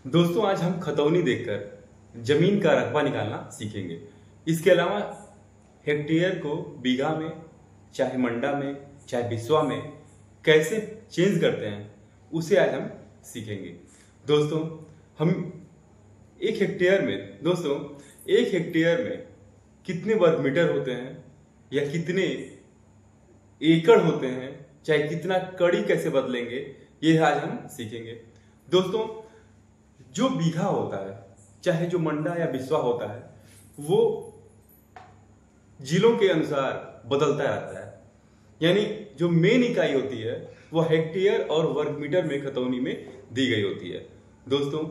दोस्तों आज हम खतौनी देखकर जमीन का रकबा निकालना सीखेंगे। इसके अलावा हेक्टेयर को बीघा में, चाहे मंडा में, चाहे बिस्वा में कैसे चेंज करते हैं उसे आज हम सीखेंगे। दोस्तों हम एक हेक्टेयर में कितने वर्ग मीटर होते हैं या कितने एकड़ होते हैं, चाहे कितना कड़ी कैसे बदलेंगे, ये आज हम सीखेंगे। दोस्तों जो बीघा होता है, चाहे जो मंडा या बिस्वा होता है, वो जिलों के अनुसार बदलता रहता है। यानी जो मेन इकाई होती है वो हेक्टेयर और वर्ग मीटर में खतौनी में दी गई होती है। दोस्तों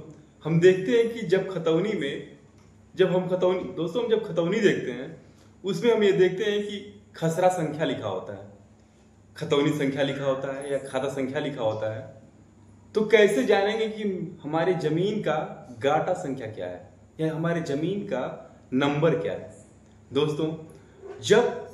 हम देखते हैं कि जब हम खतौनी देखते हैं उसमें हम ये देखते हैं कि खसरा संख्या लिखा होता है, खतौनी संख्या लिखा होता है या खाता संख्या लिखा होता है। तो कैसे जानेंगे कि हमारे जमीन का गाटा संख्या क्या है या हमारे जमीन का नंबर क्या है। दोस्तों जब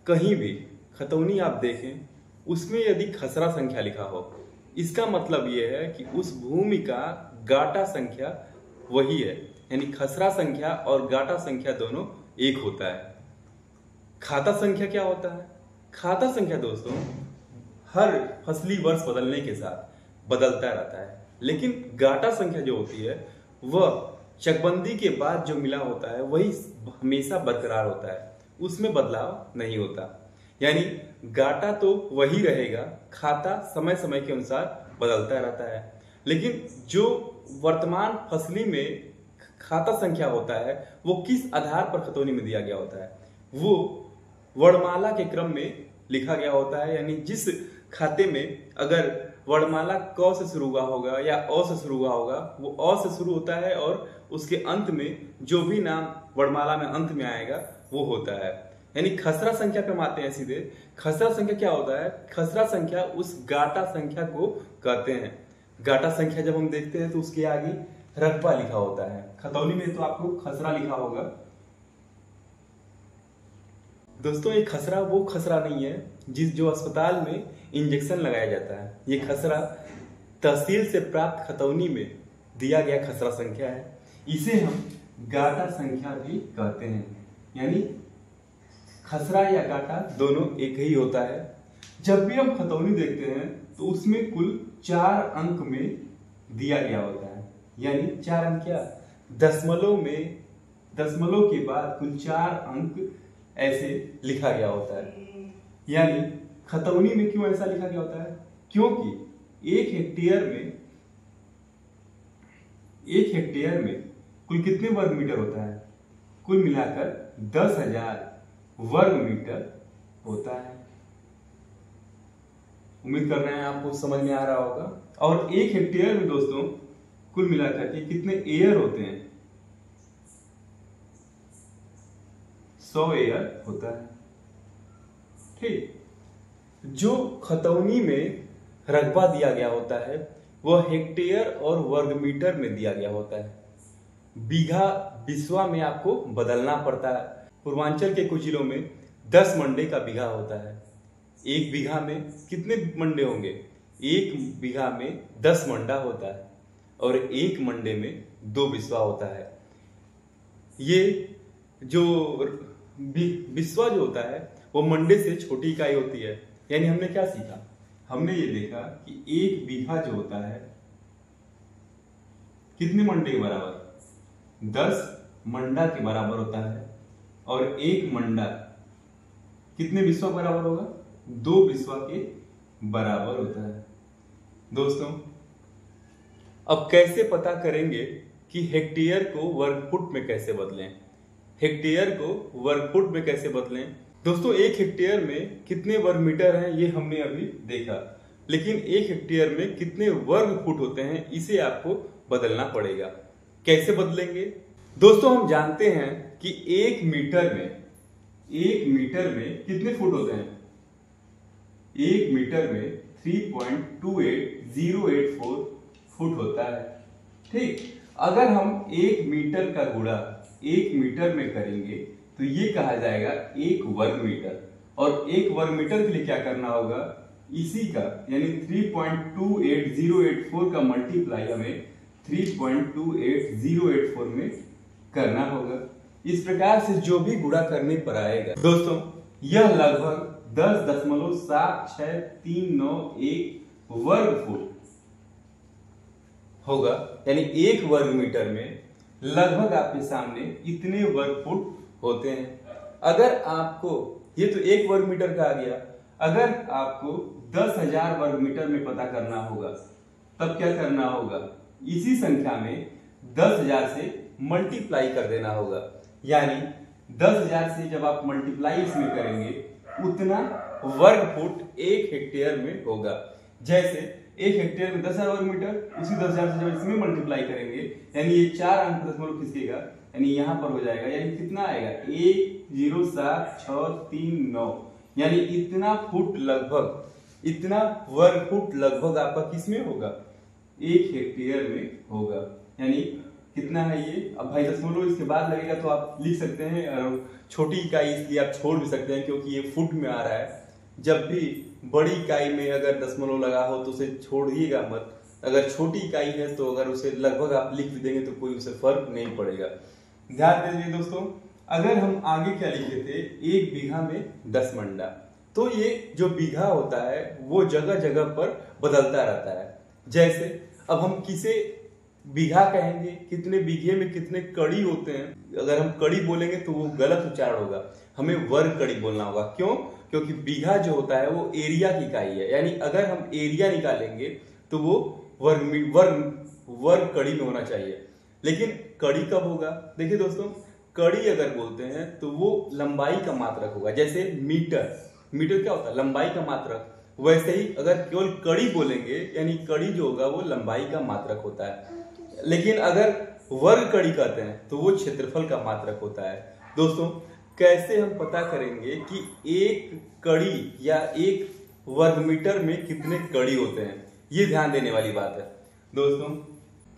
कहीं भी खतौनी आप देखें उसमें यदि खसरा संख्या लिखा हो, इसका मतलब यह है कि उस भूमि का गाटा संख्या वही है। यानी खसरा संख्या और गाटा संख्या दोनों एक होता है। खाता संख्या क्या होता है? खाता संख्या दोस्तों हर फसली वर्ष बदलने के साथ बदलता रहता है, लेकिन गाटा संख्या जो होती है वह चकबंदी के बाद जो मिला होता है वही हमेशा बरकरार होता है, उसमें बदलाव नहीं होता। यानी गाटा तो वही रहेगा, खाता समय समय के अनुसार बदलता रहता है। लेकिन जो वर्तमान फसली में खाता संख्या होता है वो किस आधार पर खतौनी में दिया गया होता है? वो वर्णमाला के क्रम में लिखा गया होता है। यानी जिस खाते में अगर वर्णमाला क से शुरू हुआ होगा या अ से शुरू हुआ होगा, वो अ से शुरू होता है और उसके अंत में जो भी नाम वर्णमाला में अंत में आएगा वो होता है। यानी खसरा संख्या पे हम आते हैं सीधे। खसरा संख्या क्या होता है? खसरा संख्या उस गाटा संख्या को कहते हैं। गाटा संख्या जब हम देखते हैं तो उसके आगे रकबा लिखा होता है। खतौनी में तो आपको खसरा लिखा होगा। दोस्तों ये खसरा वो खसरा नहीं है जो अस्पताल में इंजेक्शन लगाया जाता है। ये खसरा तहसील से प्राप्त खतौनी में दिया गया खसरा संख्या है। इसे हम गाटा संख्या भी कहते हैं। यानी खसरा या गाटा दोनों एक ही होता है। जब भी हम खतौनी देखते हैं तो उसमें कुल 4 अंक में दिया गया होता है। यानी 4 अंक क्या? दशमलव के बाद कुल 4 अंक ऐसे लिखा गया होता है। यानी खतौनी में क्यों ऐसा लिखा गया होता है? क्योंकि एक हेक्टेयर में कुल कितने वर्ग मीटर होता है? कुल मिलाकर 10,000 वर्ग मीटर होता है। उम्मीद कर रहे हैं आपको समझ में आ रहा होगा। और एक हेक्टेयर में दोस्तों कुल मिलाकर के कितने एयर होते हैं? 100 एयर होता है। ठीक, जो खतौनी में रकबा दिया गया होता है वह हेक्टेयर और वर्ग मीटर में दिया गया होता है। बीघा बिस्वा में आपको बदलना पड़ता है। पूर्वांचल के कुछ जिलों में 10 मंडे का बीघा होता है। एक बीघा में कितने मंडे होंगे? एक बीघा में 10 मंडा होता है और एक मंडे में 2 बिस्वा होता है। ये जो बिस्वा जो होता है वो मंडे से छोटी इकाई होती है। यानी हमने क्या सीखा? हमने ये देखा कि एक बीघा जो होता है कितने मंडे के बराबर? 10 मंडा के बराबर होता है। और एक मंडा कितने बिस्वा बराबर होगा? 2 बिस्वा के बराबर होता है। दोस्तों अब कैसे पता करेंगे कि हेक्टेयर को वर्ग फुट में कैसे बदलें? हेक्टेयर को वर्ग फुट में कैसे बदलें? दोस्तों एक हेक्टेयर में कितने वर्ग मीटर हैं ये हमने अभी देखा, लेकिन एक हेक्टेयर में कितने वर्ग फुट होते हैं इसे आपको बदलना पड़ेगा। कैसे बदलेंगे? दोस्तों हम जानते हैं कि एक मीटर में कितने फुट होते हैं? एक मीटर में 3.28084 फुट होता है। ठीक, अगर हम 1 मीटर का गुणा 1 मीटर में करेंगे तो ये कहा जाएगा 1 वर्ग मीटर। और 1 वर्ग मीटर के लिए क्या करना होगा? इसी का यानी 3.28084 का मल्टीप्लाई हमें 3.28084 में करना होगा। इस प्रकार से जो भी गुणा करने पर आएगा दोस्तों, यह लगभग 10.7639 वर्ग फुट होगा। यानी एक वर्ग मीटर में लगभग आपके सामने इतने वर्ग फुट होते हैं। अगर आपको, ये तो एक वर्ग मीटर का आ गया, अगर आपको 10,000 वर्ग मीटर में पता करना होगा तब क्या करना होगा, इसी संख्या में 10,000 से मल्टीप्लाई कर देना होगा। यानी 10,000 से जब आप मल्टीप्लाई इसमें करेंगे उतना वर्ग फुट एक हेक्टेयर में होगा। जैसे एक हेक्टेयर में 10,000 वर्ग मीटर, उसी 10,000 से जब इसमें मल्टीप्लाई करेंगे यानी ये 4 अंक दशमलव खिसकेगा, यानी यहां पर हो जाएगा। यानी कितना आएगा, 107,639, यानी इतना फुट लगभग, इतना वर्ग फुट लगभग आपका किसमें होगा, एक हेक्टेयर में होगा। यानी कितना है ये, अब भाई दशमलव इसके बाद लगेगा तो आप लिख सकते हैं, छोटी इकाई इसलिए आप छोड़ भी सकते हैं क्योंकि ये फुट में आ रहा है। जब भी बड़ी इकाई में अगर दशमलव लगा हो तो उसे छोड़िएगा मत, अगर छोटी इकाई है तो अगर उसे लगभग आप लिख देंगे तो कोई उसे फर्क नहीं पड़ेगा। ध्यान दीजिए दोस्तों, अगर हम आगे क्या लिखे थे, एक बीघा में 10 मंडा, तो ये जो बीघा होता है वो जगह जगह पर बदलता रहता है। जैसे अब हम किसे बीघा कहेंगे, कितने बीघे में कितने कड़ी होते हैं, अगर हम कड़ी बोलेंगे तो वो गलत उच्चारण होगा, हमें वर्ग कड़ी बोलना होगा। क्यों, क्योंकि बीघा जो होता है वो एरिया की इकाई है। यानी अगर हम एरिया निकालेंगे तो वो वर्ग कड़ी में होना चाहिए। लेकिन कड़ी कब होगा, देखिए दोस्तों, कड़ी अगर बोलते हैं तो वो लंबाई का मात्रक होगा। जैसे मीटर, मीटर क्या होता है, लंबाई का मात्रक। वैसे ही अगर केवल कड़ी बोलेंगे यानी कड़ी जो होगा वो लंबाई का मात्रक होता है। लेकिन अगर वर्ग कड़ी कहते हैं तो वो क्षेत्रफल का मात्रक होता है। दोस्तों, कैसे हम पता करेंगे कि एक कड़ी या एक वर्ग मीटर में कितने कड़ी होते हैं, ये ध्यान देने वाली बात है। दोस्तों,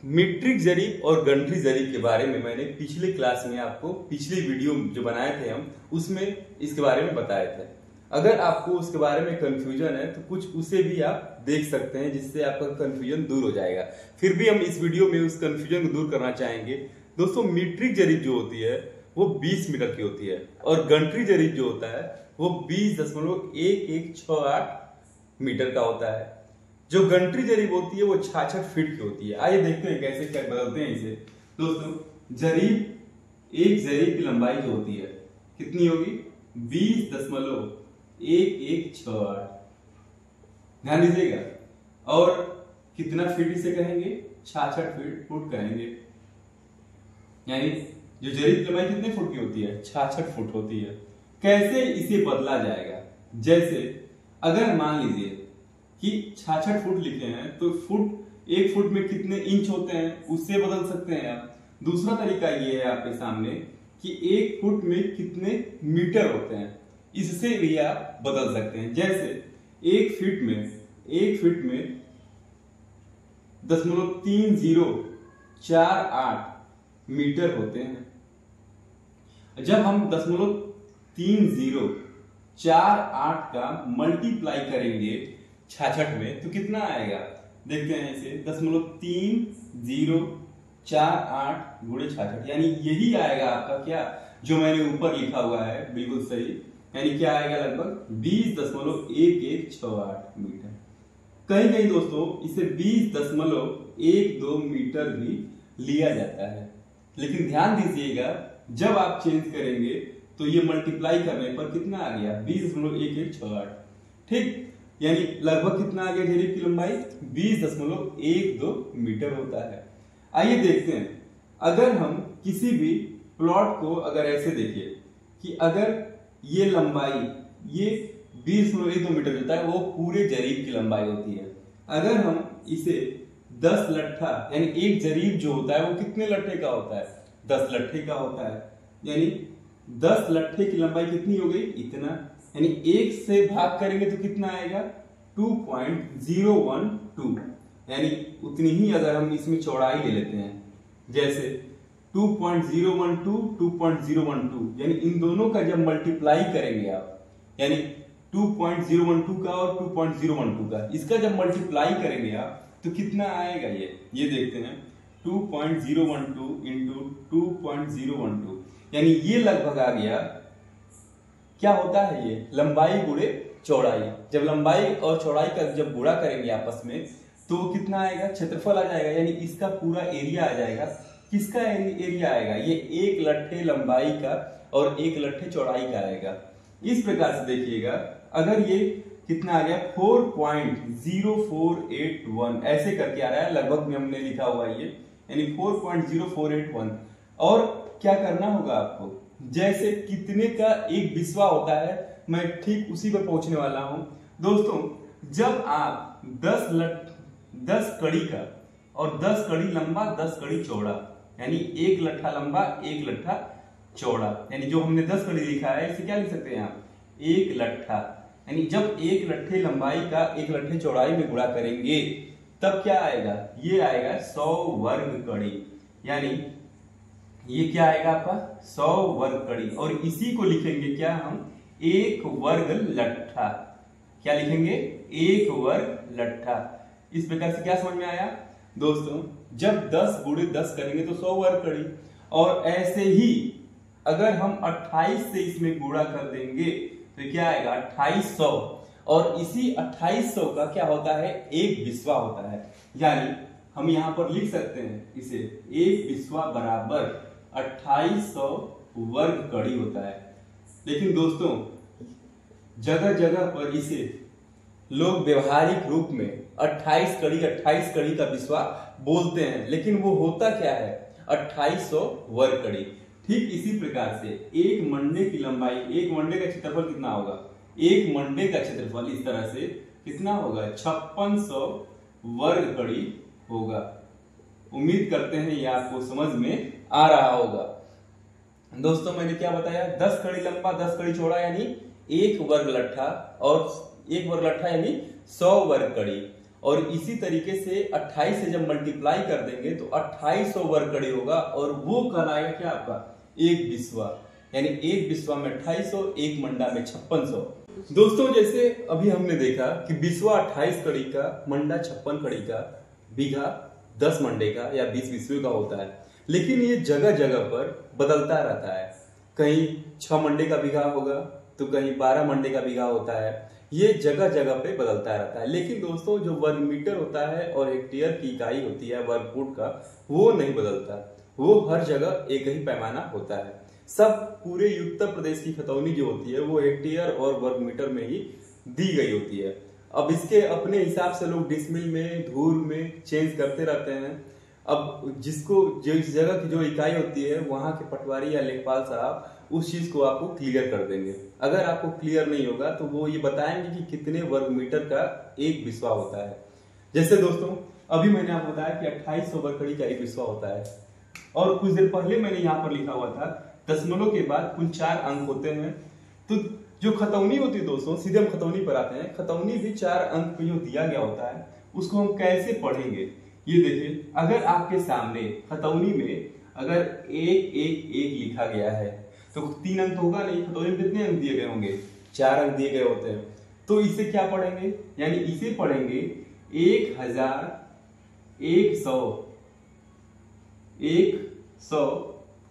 मीट्रिक जरीब और गणितीय जरीब के बारे में मैंने पिछले क्लास में आपको, पिछली वीडियो जो बनाए थे हम, उसमें इसके बारे में बताए थे। अगर आपको उसके बारे में कंफ्यूजन है तो कुछ उसे भी आप देख सकते हैं, जिससे आपका कंफ्यूजन दूर हो जाएगा। फिर भी हम इस वीडियो में उस कंफ्यूजन को दूर करना चाहेंगे। दोस्तों, मीट्रिक जरीब जो होती है वो 20 मीटर की होती है और गणितीय जरीब जो होता है वो 20.1168 मीटर का होता है। जो गणितीय जरीब होती है वो 66 फीट की होती है। आइए देखते हैं कैसे क्या बदलते हैं इसे। दोस्तों, जरीब, एक जरीब की लंबाई जो होती है कितनी होगी, 20.1168। ध्यान दीजिएगा, और कितना फीट इसे कहेंगे, 66 फुट कहेंगे। यानी जो जरीब की लंबाई कितने फुट की होती है, 66 फुट होती है। कैसे इसे बदला जाएगा, जैसे अगर मान लीजिए कि 66 फुट लिखे हैं तो फुट, एक फुट में कितने इंच होते हैं उससे बदल सकते हैं आप। दूसरा तरीका ये है आपके सामने कि एक फुट में कितने मीटर होते हैं, इससे भी आप बदल सकते हैं। जैसे एक फीट में 0.3048 मीटर होते हैं। जब हम 0.3048 का मल्टीप्लाई करेंगे 66 में तो कितना आएगा, देखते हैं इसे, 0.3048 गुणे 66, यानी यही आएगा आपका क्या, जो मैंने ऊपर लिखा हुआ है, बिल्कुल सही। यानी क्या आएगा, लगभग 20.1168 मीटर। कहीं कहीं दोस्तों इसे 20.12 मीटर भी लिया जाता है। लेकिन ध्यान दीजिएगा, जब आप चेंज करेंगे तो ये मल्टीप्लाई करने पर कितना आ गया, 20.1168। ठीक, यानी लगभग कितना आ गया, जरीब की लंबाई 20.12 मीटर होता है। आइए देखते हैं, अगर हम किसी भी प्लॉट को अगर ऐसे देखिए कि अगर ये लंबाई, ये 20.12 मीटर होता है, वो पूरे जरीब की लंबाई होती है। अगर हम इसे 10 लट्ठा, यानी एक जरीब जो होता है वो कितने लट्ठे का होता है, 10 लट्ठे का होता है। यानी 10 लट्ठे की लंबाई कितनी हो गई, इतना। यानी 1 से भाग करेंगे तो कितना आएगा, 2.012, यानी उतनी ही अगर हम इसमें चौड़ाई ले लेते हैं, जैसे 2.012, 2.012, यानी इन दोनों का जब मल्टीप्लाई करेंगे आप, यानी 2.012 का और 2.012 का, इसका जब मल्टीप्लाई करेंगे आप तो कितना आएगा, ये देखते हैं। 2.012 इंटू 2.012, यानी ये लगभग आ गया, क्या होता है ये, लंबाई गुणे चौड़ाई। जब लंबाई और चौड़ाई का जब गुणा करेंगे आपस में तो कितना आएगा, क्षेत्रफल आ जाएगा, यानी इसका पूरा एरिया आ जाएगा। किसका एरिया आएगा, ये एक लट्ठे लंबाई का और एक लट्ठे चौड़ाई का आएगा। इस प्रकार से देखिएगा, अगर ये कितना आ गया 4.0481 ऐसे करके आ रहा है, लगभग में हमने लिखा हुआ है ये, यानी 4.0481। और क्या करना होगा आपको, जैसे कितने का एक बिस्वा होता है, मैं ठीक उसी पर पहुंचने वाला हूं दोस्तों। जब आप 10 कड़ी का और 10 कड़ी लंबा 10 कड़ी चौड़ा, यानी एक लट्ठा लंबा एक लट्ठा चौड़ा, यानी जो हमने 10 कड़ी लिखा है इसे क्या लिख सकते हैं आप, एक लट्ठा। यानी जब एक लट्ठे लंबाई का एक लट्ठे चौड़ाई में गुणा करेंगे तब क्या आएगा, ये आएगा 100 वर्ग कड़ी, यानी ये क्या आएगा आपका 100 वर्ग कड़ी। और इसी को लिखेंगे क्या हम, एक वर्ग लट्ठा। क्या लिखेंगे, एक वर्ग लट्ठा। इस प्रकार से क्या समझ में आया दोस्तों, जब 10 गुणे 10 करेंगे तो 100 वर्ग कड़ी। और ऐसे ही अगर हम 28 से इसमें गुणा कर देंगे तो क्या आएगा 2800, और इसी 2800 का क्या होता है, एक बिस्वा होता है। यानी हम यहां पर लिख सकते हैं इसे, एक बिस्वा बराबर 2800 वर्ग कड़ी होता है। लेकिन दोस्तों जगह जगह पर इसे लोग व्यवहारिक रूप में 28 कड़ी का बिस्वा बोलते हैं, लेकिन वो होता क्या है 2800 वर्ग कड़ी। ठीक इसी प्रकार से एक मंडे की लंबाई, एक मंडे का क्षेत्रफल कितना होगा, एक मंडे का क्षेत्रफल इस तरह से कितना होगा 5600 वर्ग कड़ी होगा। उम्मीद करते हैं ये आपको समझ में आ रहा होगा। दोस्तों मैंने क्या बताया, 10 कड़ी लंबा 10 कड़ी चौड़ा यानी एक वर्ग लट्ठा, और एक वर्ग लट्ठा यानी 100 वर्ग कड़ी। और इसी तरीके से 28 से जब मल्टीप्लाई कर देंगे तो 2800 वर्ग कड़ी होगा, और वो कहलाएगा क्या आपका एक बिस्वा। यानी एक बिस्वा में 2800, एक मंडा में 5600। दोस्तों जैसे अभी हमने देखा कि बिस्वा 28 कड़ी का, मंडा 56 कड़ी का, बीघा 10 मंडे का या 20 बिस्वे का होता है, लेकिन ये जगह जगह पर बदलता रहता है। कहीं 6 मंडे का बीघा होगा तो कहीं 12 मंडे का बीघा होता है, ये जगह जगह पे बदलता रहता है। लेकिन दोस्तों जो वर्ग मीटर होता है और हेक्टेयर की इकाई होती है वर्ग फुट का, वो नहीं बदलता, वो हर जगह एक ही पैमाना होता है। सब पूरे उत्तर प्रदेश की खतौनी जो होती है वो हेक्टेयर और वर्ग मीटर में ही दी गई होती है। अब इसके अपने हिसाब से लोग डिसमिल में, धूर में चेंज करते रहते हैं। अब जिसको जिस जगह की जो इकाई होती है वहां के पटवारी या लेखपाल साहब उस चीज को आपको क्लियर कर देंगे। अगर आपको क्लियर नहीं होगा तो वो ये बताएंगे कि कितने वर्ग मीटर का एक बिस्वा होता है। जैसे दोस्तों अभी मैंने आपको बताया कि 2800 वर्ग कड़ी का एक बिस्वा होता है, और कुछ देर पहले मैंने यहाँ पर लिखा हुआ था दशमलव के बाद कुल 4 अंक होते हैं। तो जो खतौनी होती है दोस्तों, सीधे हम खतौनी पर आते हैं। खतौनी भी 4 अंक पे जो दिया गया होता है उसको हम कैसे पढ़ेंगे, ये देखिए। अगर आपके सामने खतौनी में अगर 111 लिखा गया है तो 3 अंक होगा नहीं, खतौनी में कितने अंक दिए गए होंगे, 4 अंक दिए गए होते हैं। तो इसे क्या पढ़ेंगे, यानी इसे पढ़ेंगे 1100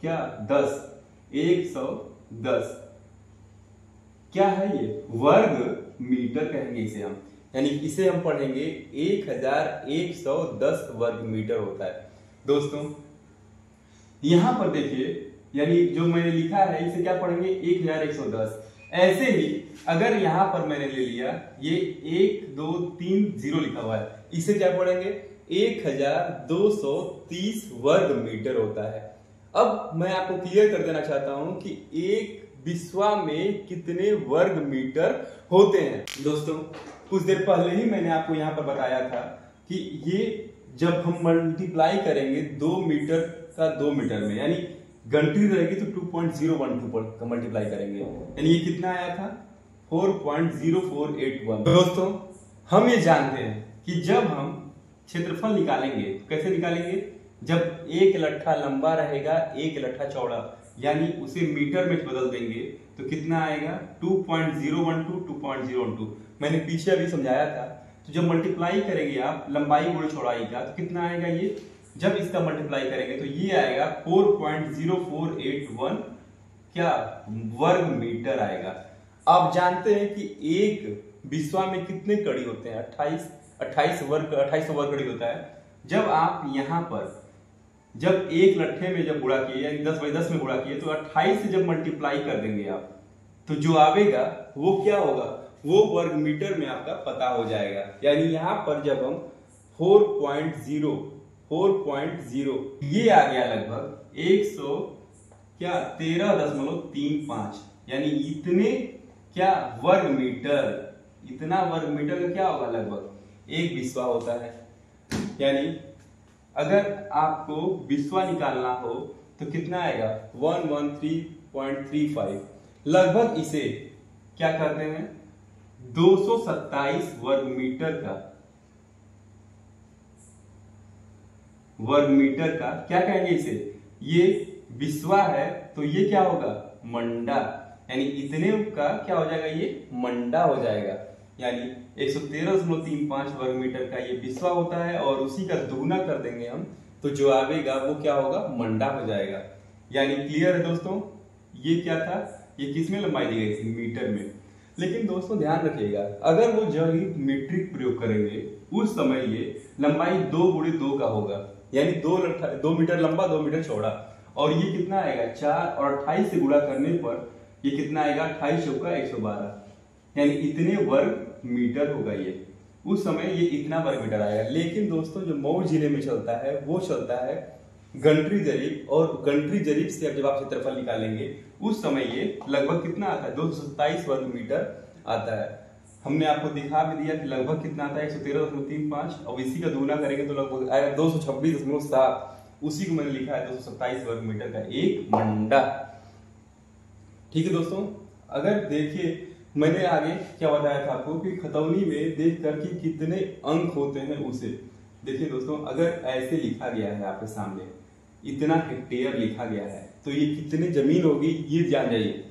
क्या 10, 110 क्या है ये वर्ग मीटर कहेंगे इसे हम, यानी इसे हम पढ़ेंगे 1110 वर्ग मीटर होता है। दोस्तों यहां पर देखिए, यानी जो मैंने लिखा है इसे क्या पढ़ेंगे 1110। ऐसे ही अगर यहां पर मैंने ले लिया ये 1 2 3 0 लिखा हुआ है, इसे क्या पढ़ेंगे 1230 वर्ग मीटर होता है। अब मैं आपको क्लियर कर देना चाहता हूं कि एक बिस्वा में कितने वर्ग मीटर होते हैं। दोस्तों कुछ देर पहले ही मैंने आपको यहां पर बताया था कि ये जब हम मल्टीप्लाई करेंगे 2 मीटर का 2 मीटर में, यानी घंटी रहेगी तो 2.012 पर मल्टीप्लाई करेंगे, यानी ये कितना आया था 4.0481। दोस्तों हम ये जानते हैं कि जब हम क्षेत्रफल निकालेंगे कैसे निकालेंगे, जब एक लट्ठा लंबा रहेगा एक लट्ठा चौड़ा, यानी उसे मीटर में बदल देंगे तो कितना आएगा 2.012 मैंने पीछे अभी समझाया था। तो जब मल्टीप्लाई करेंगे आप लंबाई गुणे चौड़ाई का तो कितना आएगा ये जब इसका मल्टीप्लाई करेंगे तो ये आएगा 4.0481 क्या वर्ग मीटर आएगा। आप जानते हैं कि एक बिस्वा में कितने कड़ी होते हैं? 28 वर्ग 28 वर्ग कड़ी होता है। जब आप यहाँ पर जब एक लट्ठे में जब गुणा किए यानी 10/10 में गुणा किए तो 28 से जब मल्टीप्लाई कर देंगे आप तो जो आवेगा वो क्या होगा, वो वर्ग मीटर में आपका पता हो जाएगा। यानी यहाँ पर जब हम 4.0 ये आ गया लगभग 100 क्या 13.35 यानी इतने क्या वर्ग मीटर, इतना वर्ग मीटर का क्या होगा लगभग एक बिस्वा होता है। यानी अगर आपको बिस्वा निकालना हो तो कितना आएगा 113.35 लगभग इसे क्या करते हैं 227 वर्ग मीटर का क्या कहेंगे इसे, ये बिस्वा है तो ये क्या होगा मंडा, यानी इतने का क्या हो जाएगा ये मंडा हो जाएगा। यानी 113.35 वर्ग मीटर का ये बिस्वा होता है और उसी का दुगुना कर देंगे हम तो जो आवेगा वो क्या होगा मंडा हो जाएगा। यानी क्लियर है दोस्तों, ये क्या था, ये किस में लंबाई दी गई थी मिनट में। लेकिन दोस्तों ध्यान रखिएगा अगर वो जब मीट्रिक प्रयोग करेंगे उस समय ये लंबाई 2x2 का होगा, यानी 2 मीटर लंबा 2 मीटर चौड़ा और ये कितना आएगा 4 और 28 से गुणा करने पर ये कितना आएगा 28 चौका 112 यानी इतने वर्ग मीटर होगा ये, उस समय ये इतना वर्ग मीटर आएगा। लेकिन दोस्तों जो मऊ जिले में चलता है वो चलता है गंटरी जरीब, और गंटरी जरीब से जब आप क्षेत्रफल निकालेंगे उस समय ये लगभग कितना आता है 227 वर्ग मीटर आता है। हमने आपको दिखा भी दिया कि लगभग कितना आता है 113.35 और इसी का दुगुना करेंगे तो लगभग आएगा 226.7, उसी को मैंने लिखा है 227 वर्ग मीटर का एक मंडा। ठीक है दोस्तों, अगर देखिए मैंने आगे क्या बताया था आपको कि खतौनी में देख कर कि कितने अंक होते हैं उसे देखिए दोस्तों, अगर ऐसे लिखा गया है आपके सामने इतना हेक्टेयर लिखा गया है तो ये कितनी जमीन होगी ये जान जाइए।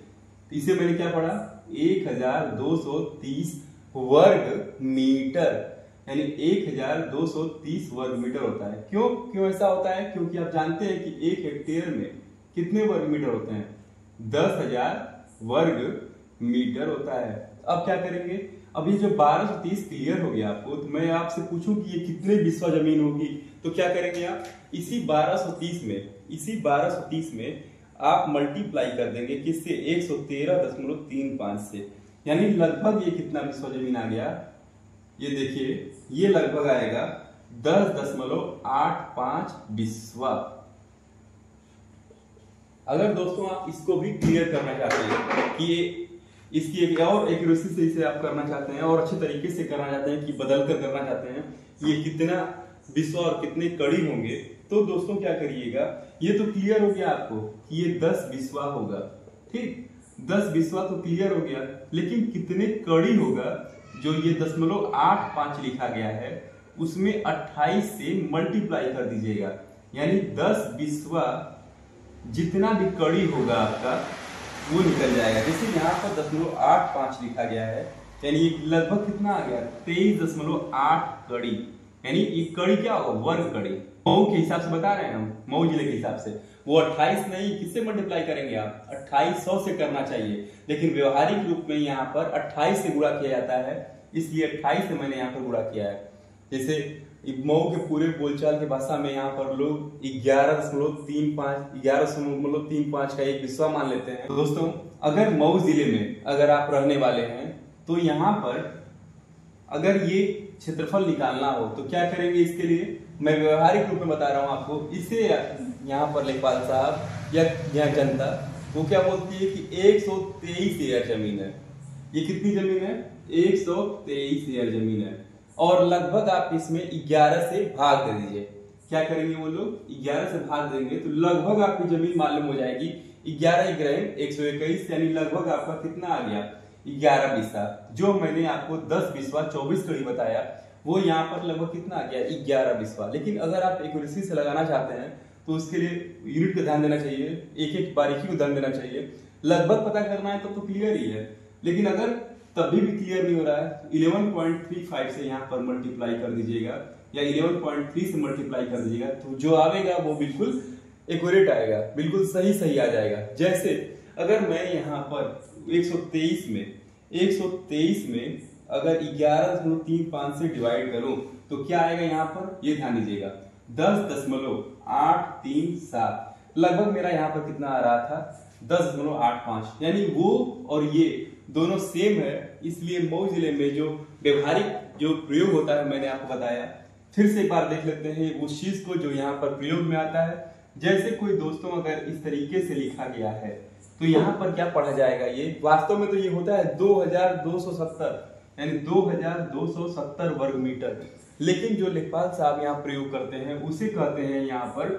इसे मैंने क्या पढ़ा 1230 वर्ग मीटर, यानी 1230 वर्ग मीटर होता है। क्यों ऐसा होता है, क्योंकि आप जानते हैं कि एक हेक्टेयर में कितने वर्ग मीटर होते हैं 10,000 वर्ग मीटर होता है। अब क्या करेंगे, अब ये जो 1230 क्लियर हो गया आपको तो मैं आपसे पूछूं कि ये कितने बिस्वा जमीन होगी तो क्या करेंगे आप इसी 1230 में आप मल्टीप्लाई कर देंगे किससे 113.35 से, यानी लगभग ये कितना बिस्वा जमीन आ गया ये देखिए, ये लगभग आएगा 10.85 बिस्वा। अगर दोस्तों आप इसको भी क्लियर करना चाहते हैं कि इसकी एक और एक्यूरेसी से इसे आप करना चाहते हैं और अच्छे तरीके से करना चाहते हैं कि बदल कर करना चाहते हैं ये कितना बिस्वा और कितने कड़ी होंगे तो दोस्तों क्या करिएगा, ये तो क्लियर हो गया आपको कि ये 10 बिस्वा होगा। ठीक, 10 बिस्वा तो क्लियर हो गया, लेकिन कितने कड़ी होगा जो ये 0.85 लिखा गया है उसमें 28 से मल्टीप्लाई कर दीजिएगा, यानी 10 बिस्वा जितना भी कड़ी होगा आपका वो निकल जाएगा। जैसे यहाँ पर 0.85 लिखा गया है यानी लगभग कितना आ गया 23.8 कड़ी, यानी ये कड़ी क्या होगा वर्ग कड़ी। मऊ के हिसाब से बता रहे हैं हम, मऊ जिले के हिसाब से वो 28 नहीं, किससे मल्टीप्लाई करेंगे आप 2800 से करना चाहिए, लेकिन व्यवहारिक रूप में यहाँ पर 28 से गुणा किया जाता है इसलिए 28 से मैंने यहाँ पर गुणा किया है। जैसे मऊ के पूरे बोलचाल की भाषा में यहाँ पर लोग 11.35 का एक बिस्वा मान लेते हैं। तो दोस्तों अगर मऊ जिले में अगर आप रहने वाले हैं तो यहाँ पर अगर ये क्षेत्रफल निकालना हो तो क्या करेंगे, इसके लिए मैं व्यवहारिक रूप में बता रहा हूँ आपको। इसे यहाँ पर लेखपाल साहब या यहाँ जनता वो क्या बोलती है कि 123 एकड़ जमीन है। ये कितनी जमीन है 123 एकड़ जमीन है और लगभग आप इसमें 11 से भाग दे दीजिए। क्या करेंगे वो लोग 11 से भाग देंगे तो लगभग आपकी जमीन मालूम हो जाएगी 11 ग्राम 121, यानी लगभग आपका कितना आ गया 11 बिस्वा। जो मैंने आपको 10 बिस्वा 24 कड़ी बताया वो यहाँ पर लगभग कितना आ गया 11 बिस्वा। लेकिन अगर आप एक्यूरेसी से लगाना चाहते हैं तो उसके लिए यूनिट का ध्यान देना चाहिए, एक एक बारीकी को ध्यान देना चाहिए। लगभग पता करना है तो क्लियर ही है, लेकिन अगर तभी भी क्लियर नहीं हो रहा है 11.35 से यहाँ पर मल्टीप्लाई कर दीजिएगा या 11.3 से मल्टीप्लाई कर दीजिएगा तो जो आएगा वो बिल्कुल एक्यूरेट आएगा, बिल्कुल सही सही आ जाएगा। जैसे अगर मैं यहाँ पर 123 में अगर 11.35 से डिवाइड करूं तो क्या आएगा यहाँ पर, ये ध्यान दीजिएगा 10.837, लगभग मेरा यहाँ पर कितना आ रहा था 10.85, यानी वो और ये दोनों सेम है। इसलिए मऊ जिले में जो व्यवहारिक जो प्रयोग होता है मैंने आपको बताया, फिर से एक बार देख लेते हैं उस चीज को जो यहाँ पर प्रयोग में आता है। जैसे कोई दोस्तों अगर इस तरीके से लिखा गया है तो यहाँ पर क्या पढ़ा जाएगा, ये वास्तव में तो ये होता है 2270 यानी 2270 वर्ग मीटर, लेकिन जो लेखपाल साहब यहाँ प्रयोग करते हैं उसे कहते हैं यहाँ पर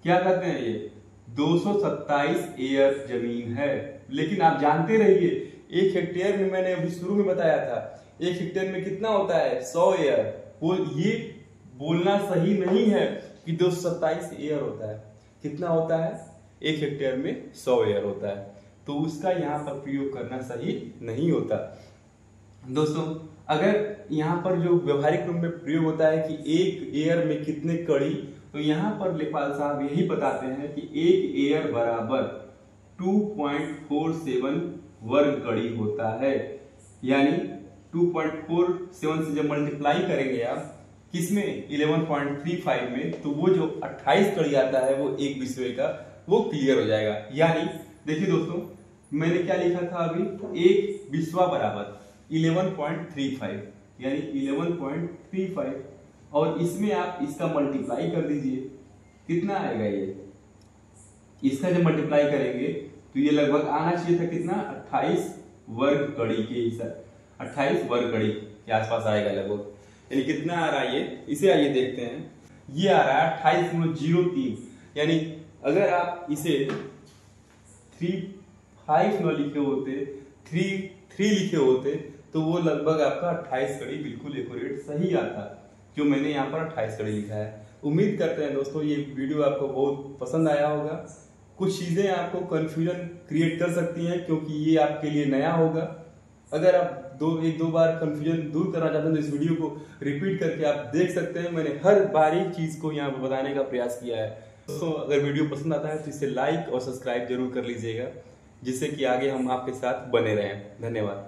क्या कहते हैं, ये 227 एयर जमीन है। लेकिन आप जानते रहिए 1 हेक्टेयर में मैंने अभी शुरू में बताया था 1 हेक्टेयर में कितना होता है 100 एयर, वो ये बोलना सही नहीं है कि 227 एयर होता है, कितना होता है 1 हेक्टेयर में 100 एयर होता है, तो उसका यहाँ पर प्रयोग करना सही नहीं होता। दोस्तों अगर यहाँ पर जो व्यवहारिक रूप में प्रयोग होता है कि 1 एयर में कितने कड़ी, तो यहाँ पर लेखपाल साहब यही बताते हैं कि 1 एयर बराबर 2.47 वर्ग कड़ी होता है, यानी 2.47 से जब मल्टीप्लाई करेंगे आप किसमें 11.35 में, तो वो जो 28 कड़ी आता है वो एक विषय का वो क्लियर हो जाएगा। यानी देखिए दोस्तों मैंने क्या लिखा था अभी, एक विश्वा बराबर 11.35 यानी 11.35 और इसमें आप इसका मल्टीप्लाई कर दीजिए, कितना आएगा ये, इसका जब मल्टीप्लाई करेंगे तो ये लगभग आना चाहिए था कितना 28 वर्ग कड़ी के हिसाब, 28 वर्ग कड़ी के आसपास आएगा लगभग, यानी कितना आ रहा है ये, इसे आइए देखते हैं। ये आ रहा है 28.03, यानी अगर आप इसे 35 न लिखे होते 3 लिखे होते तो वो लगभग आपका 28 कड़ी बिल्कुल एक्यूरेट सही आता, जो मैंने यहाँ पर 28 कड़ी लिखा है। उम्मीद करते हैं दोस्तों ये वीडियो आपको बहुत पसंद आया होगा। कुछ चीजें आपको कंफ्यूजन क्रिएट कर सकती हैं क्योंकि ये आपके लिए नया होगा। अगर आप एक दो बार कंफ्यूजन दूर करना चाहते हैं तो इस वीडियो को रिपीट करके आप देख सकते हैं। मैंने हर बारीक चीज को यहाँ पर बताने का प्रयास किया है। दोस्तों अगर वीडियो पसंद आता है तो इसे लाइक और सब्सक्राइब जरूर कर लीजिएगा, जिससे कि आगे हम आपके साथ बने रहें। धन्यवाद।